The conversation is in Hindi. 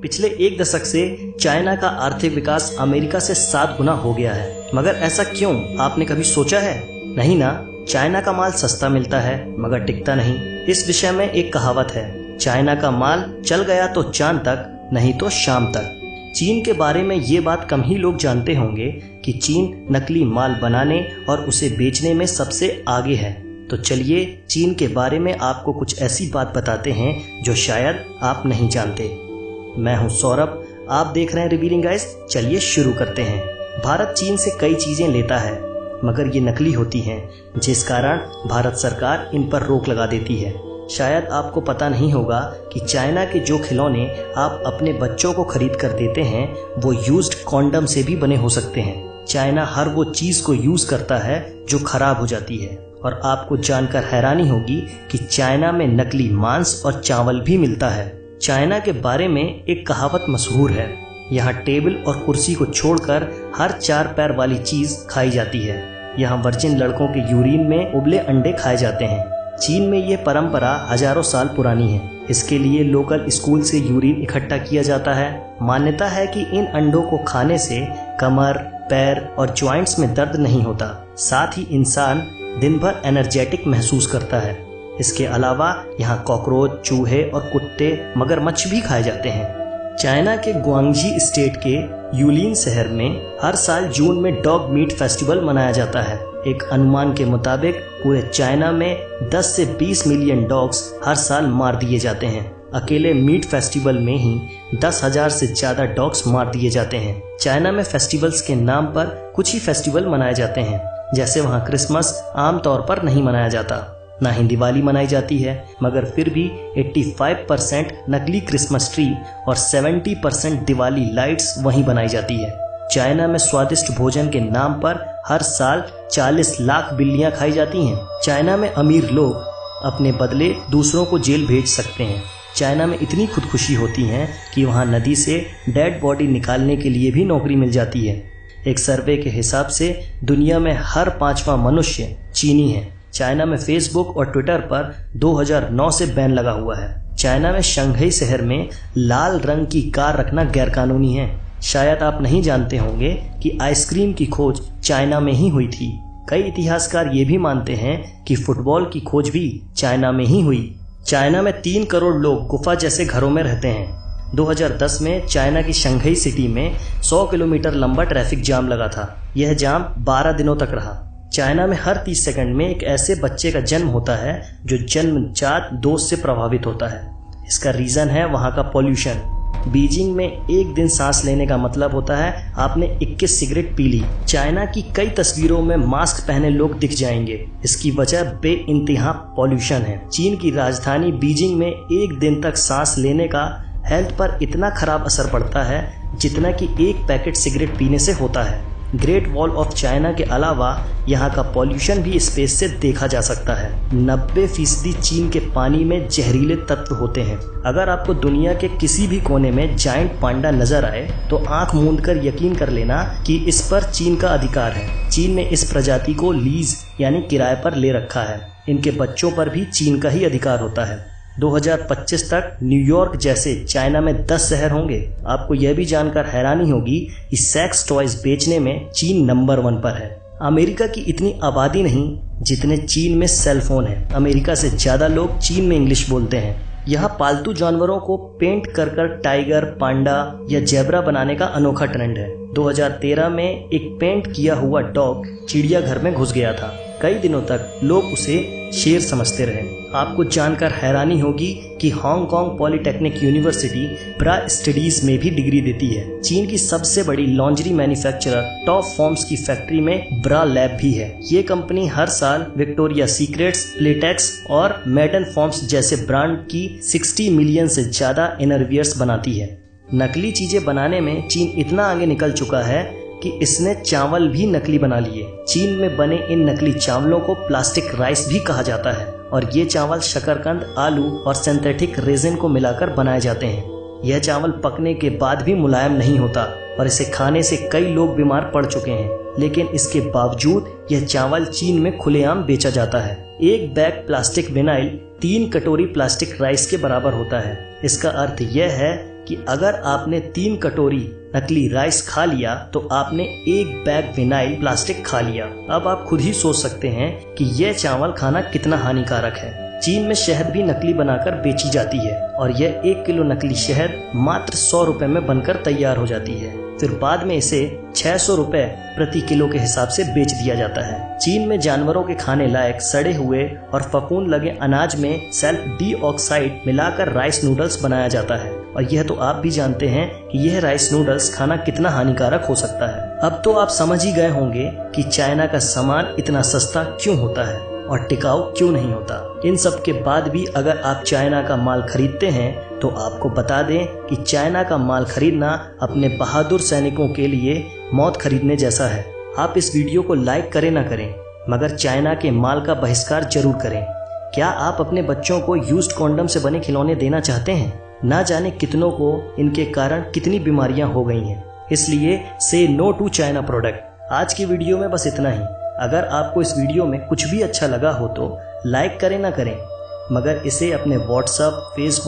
पिछले एक दशक से चाइना का आर्थिक विकास अमेरिका से 7 गुना हो गया है। मगर ऐसा क्यों, आपने कभी सोचा है? नहीं ना। चाइना का माल सस्ता मिलता है मगर टिकता नहीं। इस विषय में एक कहावत है, चाइना का माल चल गया तो चांद तक, नहीं तो शाम तक। चीन के बारे में ये बात कम ही लोग जानते होंगे कि चीन नकली माल बनाने और उसे बेचने में सबसे आगे है। तो चलिए चीन के बारे में आपको कुछ ऐसी बात बताते हैं जो शायद आप नहीं जानते। मैं हूं सौरभ, आप देख रहे हैं रिवीलिंग गाइस। चलिए शुरू करते हैं। भारत चीन से कई चीजें लेता है मगर ये नकली होती हैं, जिस कारण भारत सरकार इन पर रोक लगा देती है। शायद आपको पता नहीं होगा कि चाइना के जो खिलौने आप अपने बच्चों को खरीद कर देते हैं वो यूज्ड कॉन्डम से भी बने हो सकते हैं। चाइना हर वो चीज को यूज करता है जो खराब हो जाती है। और आपको जानकर हैरानी होगी कि चाइना में नकली मांस और चावल भी मिलता है। चाइना के बारे में एक कहावत मशहूर है, यहाँ टेबल और कुर्सी को छोड़कर हर 4 पैर वाली चीज खाई जाती है। यहाँ वर्जिन लड़कों के यूरिन में उबले अंडे खाए जाते हैं। चीन में ये परंपरा हजारों साल पुरानी है। इसके लिए लोकल स्कूल से यूरिन इकट्ठा किया जाता है। मान्यता है कि इन अंडों को खाने से कमर, पैर और जॉइंट्स में दर्द नहीं होता। साथ ही इंसान दिन भर एनर्जेटिक महसूस करता है। इसके अलावा यहाँ कॉकरोच, चूहे और कुत्ते, मगरमच्छ भी खाए जाते हैं। चाइना के ग्वांगजी स्टेट के यूलिन शहर में हर साल जून में डॉग मीट फेस्टिवल मनाया जाता है। एक अनुमान के मुताबिक पूरे चाइना में 10 से 20 मिलियन डॉग्स हर साल मार दिए जाते हैं। अकेले मीट फेस्टिवल में ही 10,000 से ज्यादा डॉग्स मार दिए जाते हैं। चाइना में फेस्टिवल्स के नाम पर कुछ ही फेस्टिवल मनाए जाते हैं। जैसे वहाँ क्रिसमस आमतौर पर नहीं मनाया जाता, ना ही दिवाली मनाई जाती है, मगर फिर भी 85% नकली क्रिसमस ट्री और 70% दिवाली लाइट्स वहीं बनाई जाती है। चाइना में स्वादिष्ट भोजन के नाम पर हर साल 40 लाख बिल्लियां खाई जाती हैं। चाइना में अमीर लोग अपने बदले दूसरों को जेल भेज सकते हैं। चाइना में इतनी खुदकुशी होती है कि वहाँ नदी से डेड बॉडी निकालने के लिए भी नौकरी मिल जाती है। एक सर्वे के हिसाब से दुनिया में हर 5वां मनुष्य चीनी है। चाइना में फेसबुक और ट्विटर पर 2009 से बैन लगा हुआ है। चाइना में शंघाई शहर में लाल रंग की कार रखना गैरकानूनी है। शायद आप नहीं जानते होंगे कि आइसक्रीम की खोज चाइना में ही हुई थी। कई इतिहासकार ये भी मानते हैं कि फुटबॉल की खोज भी चाइना में ही हुई। चाइना में 3 करोड़ लोग गुफा जैसे घरों में रहते हैं। 2010 में चाइना की शंघाई सिटी में 100 किलोमीटर लंबा ट्रैफिक जाम लगा था। यह जाम 12 दिनों तक रहा। चाइना में हर 30 सेकंड में एक ऐसे बच्चे का जन्म होता है जो जन्मजात दोष से प्रभावित होता है। इसका रीजन है वहाँ का पॉल्यूशन। बीजिंग में एक दिन सांस लेने का मतलब होता है आपने 21 सिगरेट पी ली। चाइना की कई तस्वीरों में मास्क पहने लोग दिख जाएंगे। इसकी वजह बेइंतहा पॉल्यूशन है। चीन की राजधानी बीजिंग में एक दिन तक सांस लेने का हेल्थ पर इतना खराब असर पड़ता है जितना कि एक पैकेट सिगरेट पीने से होता है। ग्रेट वॉल ऑफ चाइना के अलावा यहाँ का पॉल्यूशन भी स्पेस से देखा जा सकता है। 90% चीन के पानी में जहरीले तत्व होते हैं। अगर आपको दुनिया के किसी भी कोने में जायंट पांडा नजर आए तो आंख मूंद कर यकीन कर लेना कि इस पर चीन का अधिकार है। चीन ने इस प्रजाति को लीज यानी किराए पर ले रखा है। इनके बच्चों पर भी चीन का ही अधिकार होता है। 2025 तक न्यूयॉर्क जैसे चाइना में 10 शहर होंगे। आपको यह भी जानकर हैरानी होगी कि सेक्स टॉयज बेचने में चीन नंबर 1 पर है। अमेरिका की इतनी आबादी नहीं जितने चीन में सेल फोन है। अमेरिका से ज्यादा लोग चीन में इंग्लिश बोलते हैं। यहाँ पालतू जानवरों को पेंट कर कर टाइगर, पांडा या जेब्रा बनाने का अनोखा ट्रेंड है। 2013 में एक पेंट किया हुआ डॉग चिड़ियाघर में घुस गया था। कई दिनों तक लोग उसे शेर समझते रहे। आपको जानकर हैरानी होगी कि हांगकांग पॉलिटेक्निक यूनिवर्सिटी ब्रा स्टडीज में भी डिग्री देती है। चीन की सबसे बड़ी लॉन्ड्री मैन्युफैक्चरर टॉप फॉर्म्स की फैक्ट्री में ब्रा लैब भी है। ये कंपनी हर साल विक्टोरिया सीक्रेट्स, प्लेटेक्स और मेडन फॉर्म्स जैसे ब्रांड की 60 मिलियन से ज्यादा इनरवियर्स बनाती है। नकली चीजें बनाने में चीन इतना आगे निकल चुका है कि इसने चावल भी नकली बना लिए। चीन में बने इन नकली चावलों को प्लास्टिक राइस भी कहा जाता है और ये चावल शकरकंद, आलू और सिंथेटिक रेजिन को मिलाकर बनाए जाते हैं। यह चावल पकने के बाद भी मुलायम नहीं होता और इसे खाने से कई लोग बीमार पड़ चुके हैं। लेकिन इसके बावजूद यह चावल चीन में खुलेआम बेचा जाता है। एक बैग प्लास्टिक विनाइल 3 कटोरी प्लास्टिक राइस के बराबर होता है। इसका अर्थ यह है कि अगर आपने 3 कटोरी नकली राइस खा लिया तो आपने 1 बैग विनाइल प्लास्टिक खा लिया। अब आप खुद ही सोच सकते हैं कि यह चावल खाना कितना हानिकारक है। चीन में शहद भी नकली बनाकर बेची जाती है और यह 1 किलो नकली शहद मात्र 100 रुपए में बनकर तैयार हो जाती है। फिर बाद में इसे 600 रुपए प्रति किलो के हिसाब से बेच दिया जाता है। चीन में जानवरों के खाने लायक सड़े हुए और फफूंद लगे अनाज में सल्फर डाइऑक्साइड मिलाकर राइस नूडल्स बनाया जाता है और यह तो आप भी जानते हैं कि यह राइस नूडल्स खाना कितना हानिकारक हो सकता है। अब तो आप समझ ही गए होंगे कि चाइना का सामान इतना सस्ता क्यों होता है और टिकाऊ क्यों नहीं होता। इन सब के बाद भी अगर आप चाइना का माल खरीदते हैं तो आपको बता दें कि चाइना का माल खरीदना अपने बहादुर सैनिकों के लिए मौत खरीदने जैसा है। आप इस वीडियो को लाइक करें ना करें, मगर चाइना के माल का बहिष्कार जरूर करें। क्या आप अपने बच्चों को यूज्ड कॉन्डम से बने खिलौने देना चाहते हैं? ना जाने कितनों को इनके कारण कितनी बीमारियां हो गई हैं। इसलिए से नो टू चाइना प्रोडक्ट। आज की वीडियो में बस इतना ही। अगर आपको इस वीडियो में कुछ भी अच्छा लगा हो तो लाइक करें ना करें, मगर इसे अपने व्हाट्सएप, फेसबुक